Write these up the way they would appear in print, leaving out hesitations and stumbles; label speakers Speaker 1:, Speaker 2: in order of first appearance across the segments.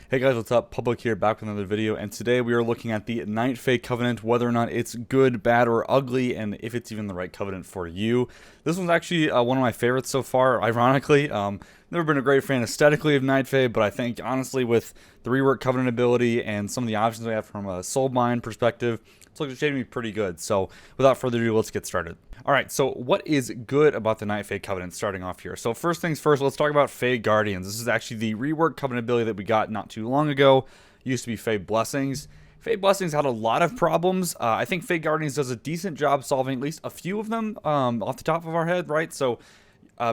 Speaker 1: Hey guys, what's up? Public here, back with another video, and today we are looking at the Night Fae Covenant, whether or not it's good, bad, or ugly, and if it's even the right covenant for you. This one's actually one of my favorites so far, ironically. Never been a great fan aesthetically of Night Fae, but I think, honestly, with the rework covenant ability and some of the options we have from a soulbind perspective, it's looking to be pretty good. So, without further ado, let's get started. Alright, so what is good about the Night Fae Covenant starting off here? So first things first, let's talk about Fae Guardians. This is actually the rework covenant ability that we got not too long ago. It used to be Fae Blessings. Fae Blessings had a lot of problems. I think Fae Guardians does a decent job solving at least a few of them off the top of our head, right? So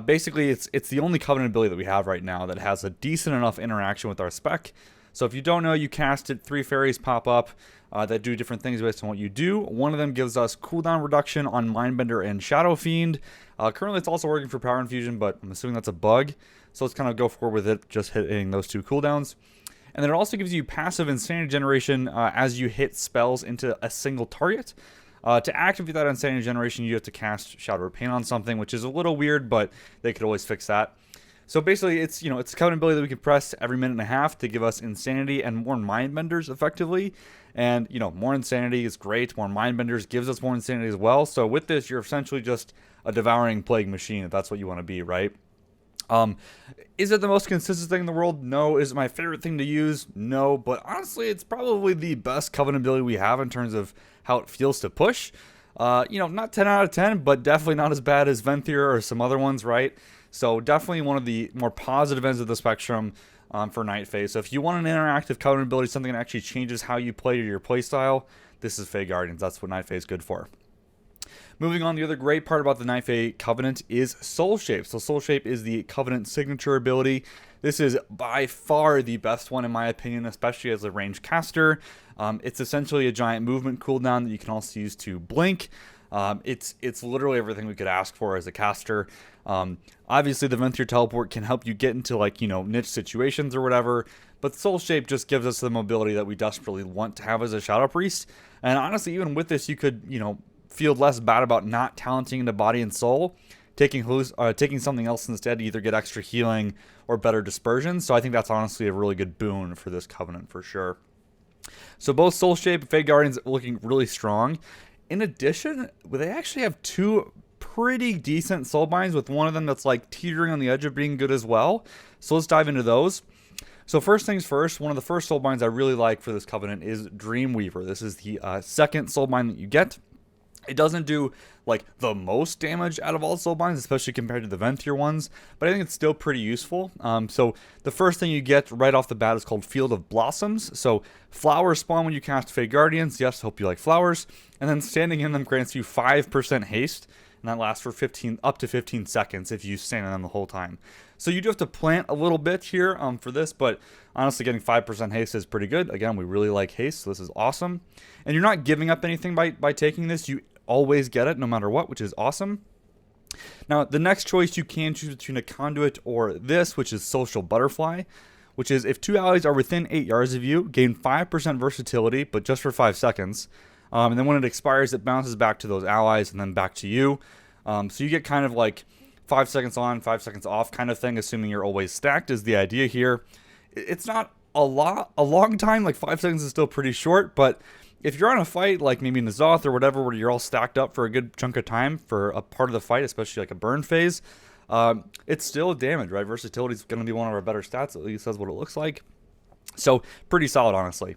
Speaker 1: basically, it's the only covenant ability that we have right now that has a decent enough interaction with our spec. So if you don't know, you cast it, 3 fairies pop up that do different things based on what you do. One of them gives us cooldown reduction on Mindbender and Shadow Fiend. Currently, it's also working for Power Infusion, but I'm assuming that's a bug. So let's kind of go forward with it, just hitting those 2 cooldowns. And then it also gives you passive Insanity Generation as you hit spells into a single target. To activate that Insanity Generation, you have to cast Shadow or Pain on something, which is a little weird, but they could always fix that. So basically, it's it's a covenant ability that we can press every minute and a half to give us Insanity and more Mindbenders effectively. And, more Insanity is great. More Mindbenders gives us more Insanity as well. So with this, you're essentially just a devouring plague machine, if that's what you want to be, right? Is it the most consistent thing in the world? No. Is it my favorite thing to use? No. But honestly, it's probably the best covenant ability we have in terms of how it feels to push. Not 10 out of 10, but definitely not as bad as Venthyr or some other ones, right? So definitely one of the more positive ends of the spectrum for Night Fae. So if you want an interactive covenant ability, something that actually changes how you play your playstyle, this is Fae Guardians. That's what Night Fae is good for. Moving on, the other great part about the Night Fae Covenant is Soulshape. So Soulshape is the Covenant signature ability. This is by far the best one in my opinion, especially as a ranged caster. It's essentially a giant movement cooldown that you can also use to blink. It's literally everything we could ask for as a caster. Obviously, the Venthyr teleport can help you get into niche situations or whatever, but Soulshape just gives us the mobility that we desperately want to have as a Shadow Priest. And honestly, even with this, you could feel less bad about not talenting into body and soul, taking something else instead to either get extra healing or better dispersion. So I think that's honestly a really good boon for this covenant for sure. So both Soulshape and Fae Guardians looking really strong. In addition, they actually have 2 pretty decent soulbinds, with one of them that's teetering on the edge of being good as well. So let's dive into those. So first things first, one of the first soulbinds I really like for this covenant is Dreamweaver. This is the second soulbind that you get. It doesn't do the most damage out of all soulbinds, especially compared to the Venthyr ones, but I think it's still pretty useful. So the first thing you get right off the bat is called Field of Blossoms. So flowers spawn when you cast Fae Guardians. Yes, hope you like flowers. And then standing in them grants you 5% haste, and that lasts for up to 15 seconds if you stand in them the whole time. So you do have to plant a little bit here for this, but honestly, getting 5% haste is pretty good. Again, we really like haste, so this is awesome. And you're not giving up anything by taking this. You always get it no matter what, which is awesome. Now, the next choice, you can choose between a conduit or this, which is Social Butterfly, which is if 2 allies are within 8 yards of you, gain 5% versatility, but just for 5 seconds. And then when it expires, it bounces back to those allies and then back to you. So you get kind of 5 seconds on, 5 seconds off kind of thing, assuming you're always stacked is the idea here. It's not a long time, 5 seconds is still pretty short, but if you're on a fight, maybe N'Zoth or whatever, where you're all stacked up for a good chunk of time for a part of the fight, especially a burn phase, it's still damage, right? Versatility is going to be one of our better stats, at least that's what it looks like. So, pretty solid, honestly.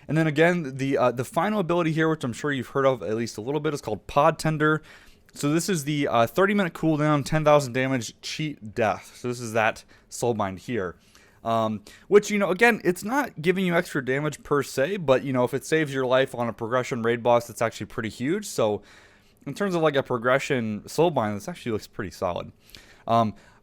Speaker 1: And then again, the final ability here, which I'm sure you've heard of at least a little bit, is called Pod Tender. So this is the 30-minute cooldown, 10,000 damage, cheat death. So this is that soulbind here. Which, again, it's not giving you extra damage per se, but, if it saves your life on a progression raid boss, it's actually pretty huge. So, in terms of a progression soulbind, this actually looks pretty solid.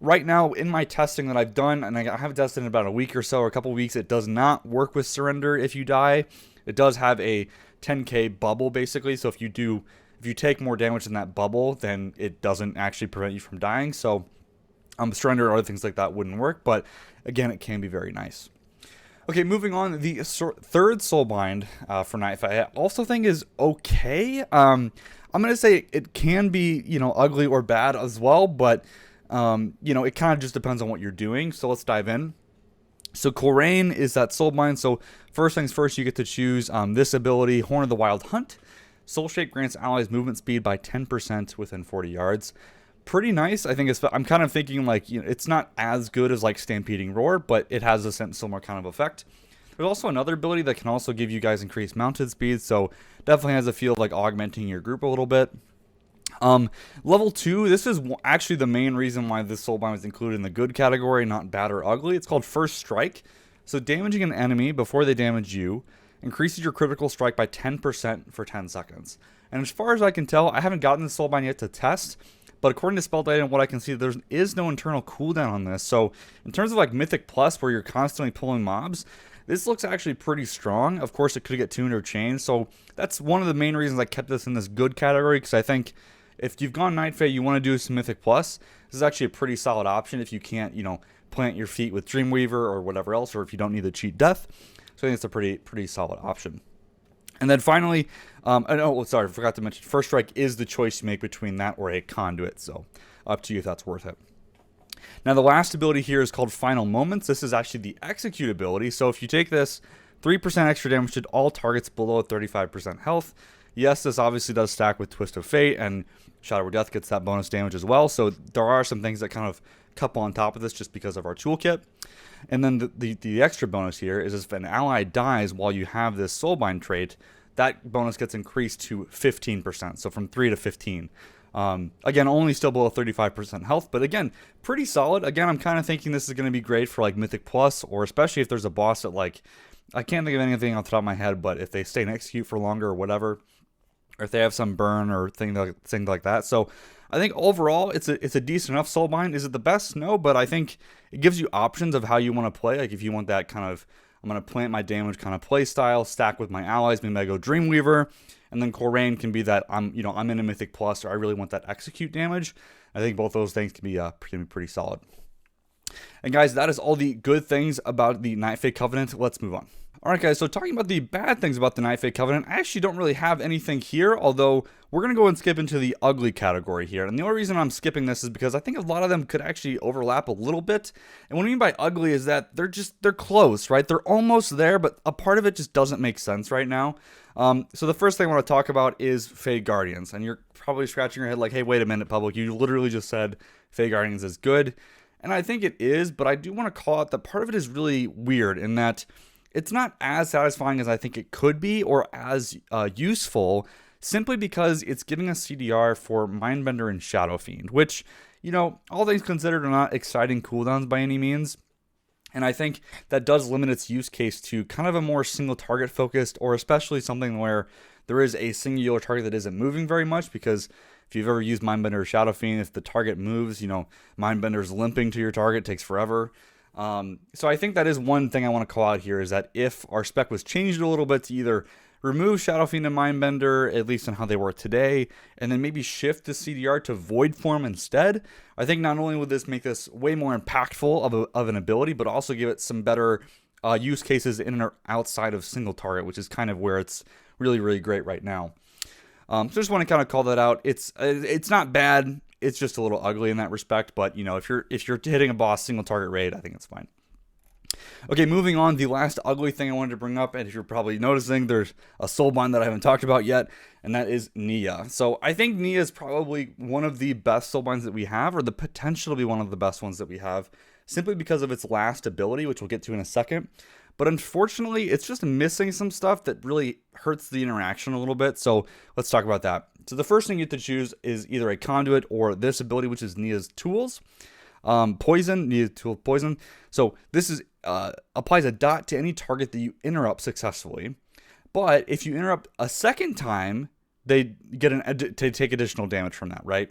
Speaker 1: Right now, in my testing that I've done, and I haven't tested in about a week or so, or a couple weeks, it does not work with Surrender if you die. It does have a 10k bubble, basically, so if you take more damage than that bubble, then it doesn't actually prevent you from dying. So, Surrender or other things like that wouldn't work, but again, it can be very nice. Okay, moving on, the third soulbind for Night Fae, I also think is okay. I'm gonna say it can be, ugly or bad as well, but it kind of just depends on what you're doing. So let's dive in. So Korayn is that soulbind. So first things first, you get to choose this ability, Horn of the Wild Hunt. Soulshape grants allies movement speed by 10% within 40 yards. Pretty nice. I think I'm kind of thinking like, it's not as good as like Stampeding Roar, but it has a similar kind of effect. There's also another ability that can also give you guys increased mounted speed, so definitely has a feel of like augmenting your group a little bit. Level 2, this is actually the main reason why this soulbind was included in the good category, not bad or ugly. It's called First Strike. So damaging an enemy before they damage you increases your critical strike by 10% for 10 seconds. And as far as I can tell, I haven't gotten this soulbind yet to test, but according to spell data and what I can see, there is no internal cooldown on this. So in terms of like Mythic Plus, where you're constantly pulling mobs, this looks actually pretty strong. Of course, it could get tuned or changed. So that's one of the main reasons I kept this in this good category, because I think if you've gone Night Fae, you want to do some Mythic Plus, this is actually a pretty solid option if you can't, plant your feet with Dreamweaver or whatever else, or if you don't need to cheat death. So I think it's a pretty solid option. And then finally, sorry, I forgot to mention, First Strike is the choice you make between that or a Conduit. So up to you if that's worth it. Now the last ability here is called Final Moments. This is actually the execute ability. So if you take this, 3% extra damage to all targets below 35% health. Yes, this obviously does stack with Twist of Fate, and Shadow of Death gets that bonus damage as well. So there are some things that kind of couple on top of this just because of our toolkit. And then the extra bonus here is if an ally dies while you have this Soulbind trait, that bonus gets increased to 15%. So from 3 to 15. Again, only still below 35% health, but again, pretty solid. Again, I'm kind of thinking this is going to be great for like Mythic Plus, or especially if there's a boss that like, I can't think of anything off the top of my head, but if they stay in execute for longer or whatever, or if they have some burn or thing like that. So I think overall it's a decent enough soulbind. Is it the best? No, but I think it gives you options of how you want to play. Like if you want that kind of, I'm going to plant my damage kind of play style, stack with my allies, maybe I go Dreamweaver, and then Korayn can be that I'm in a Mythic Plus, or I really want that execute damage. I think both those things can be pretty solid. And guys, that is all the good things about the Night Fae Covenant. Let's move on. Alright guys, so talking about the bad things about the Night Fae Covenant, I actually don't really have anything here, although we're going to go and skip into the ugly category here. And the only reason I'm skipping this is because I think a lot of them could actually overlap a little bit. And what I mean by ugly is that they're close, right? They're almost there, but a part of it just doesn't make sense right now. So the first thing I want to talk about is Fae Guardians. And you're probably scratching your head like, hey, wait a minute, Public, you literally just said Fae Guardians is good. And I think it is, but I do want to call out that part of it is really weird in that it's not as satisfying as I think it could be, or as useful, simply because it's giving us CDR for Mindbender and Shadow Fiend, which, all things considered, are not exciting cooldowns by any means. And I think that does limit its use case to kind of a more single target focused, or especially something where there is a singular target that isn't moving very much, because if you've ever used Mindbender or Shadow Fiend, if the target moves, Mindbender's limping to your target, takes forever. So I think that is one thing I want to call out here, is that if our spec was changed a little bit to either remove Shadow Fiend and Mindbender, at least on how they work today, and then maybe shift the CDR to Void Form instead, I think not only would this make this way more impactful of an ability, but also give it some better use cases in or outside of single target, which is kind of where it's really, really great right now. So just want to kind of call that out. It's not bad. It's just a little ugly in that respect, but if you're hitting a boss single target raid, I think it's fine. Okay, moving on, the last ugly thing I wanted to bring up, and if you're probably noticing, there's a soulbind that I haven't talked about yet, and that is Nia. So I think Nia is probably one of the best soulbinds that we have, or the potential to be one of the best ones that we have, simply because of its last ability, which we'll get to in a second. But unfortunately, it's just missing some stuff that really hurts the interaction a little bit. So let's talk about that. So the first thing you have to choose is either a Conduit or this ability, which is Nia's Tools. Poison, Nia's Tool Poison. So this is applies a dot to any target that you interrupt successfully. But if you interrupt a second time, they get to take additional damage from that, right?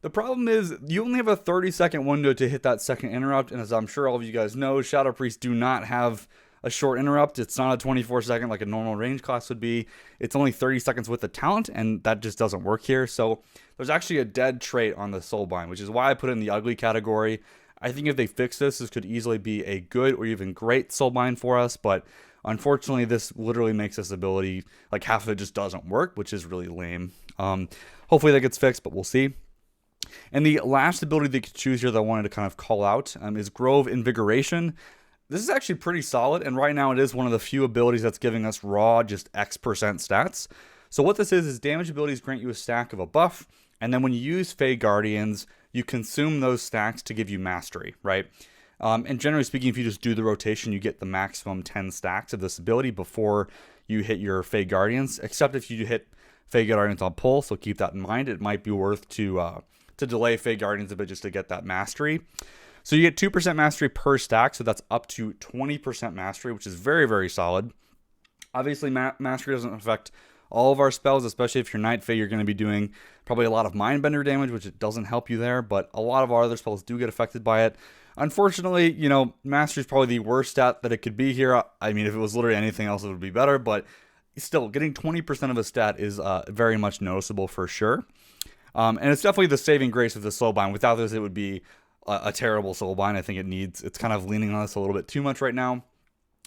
Speaker 1: The problem is you only have a 30-second window to hit that second interrupt, and as I'm sure all of you guys know, Shadow Priests do not have a short interrupt. It's not a 24-second like a normal range class would be. It's only 30 seconds with the talent, and that just doesn't work here. So there's actually a dead trait on the Soulbind, which is why I put it in the ugly category. I think if they fix this, this could easily be a good or even great soulbind for us, but unfortunately, this literally makes this ability, like half of it just doesn't work, which is really lame. Hopefully that gets fixed, but we'll see. And the last ability they could choose here that I wanted to kind of call out is Grove Invigoration. This is actually pretty solid, and right now it is one of the few abilities that's giving us raw, just X% stats. So what this is damage abilities grant you a stack of a buff, and then when you use Fae Guardians, you consume those stacks to give you mastery, right? And generally speaking, if you just do the rotation, you get the maximum 10 stacks of this ability before you hit your Fae Guardians, except if you hit Fae Guardians on pull, so keep that in mind. It might be worth to delay Fae Guardians a bit just to get that mastery. So you get 2% mastery per stack, so that's up to 20% mastery, which is very, very solid. Obviously, mastery doesn't affect all of our spells, especially if you're Night Fae, you're going to be doing probably a lot of Mindbender damage, which it doesn't help you there, but a lot of our other spells do get affected by it. Unfortunately, you know, mastery is probably the worst stat that it could be here. I mean, if it was literally anything else, it would be better, but still, getting 20% of a stat is very much noticeable for sure. And it's definitely the saving grace of the soulbind. Without this, it would be a terrible soulbind. I think it's kind of leaning on us a little bit too much right now,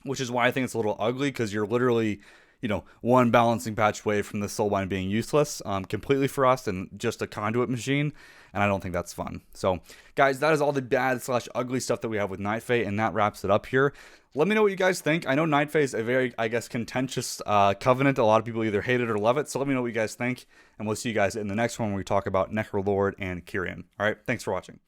Speaker 1: which is why I think it's a little ugly, because you're literally, you know, one balancing patch away from the soulbind being useless completely for us and just a conduit machine, and I don't think that's fun. So, guys, that is all the bad/ugly stuff that we have with Night Fae, and that wraps it up here. Let me know what you guys think. I know Night Fae is a very, I guess, contentious covenant. A lot of people either hate it or love it, so let me know what you guys think, and we'll see you guys in the next one where we talk about Necrolord and Korayn. All right, thanks for watching.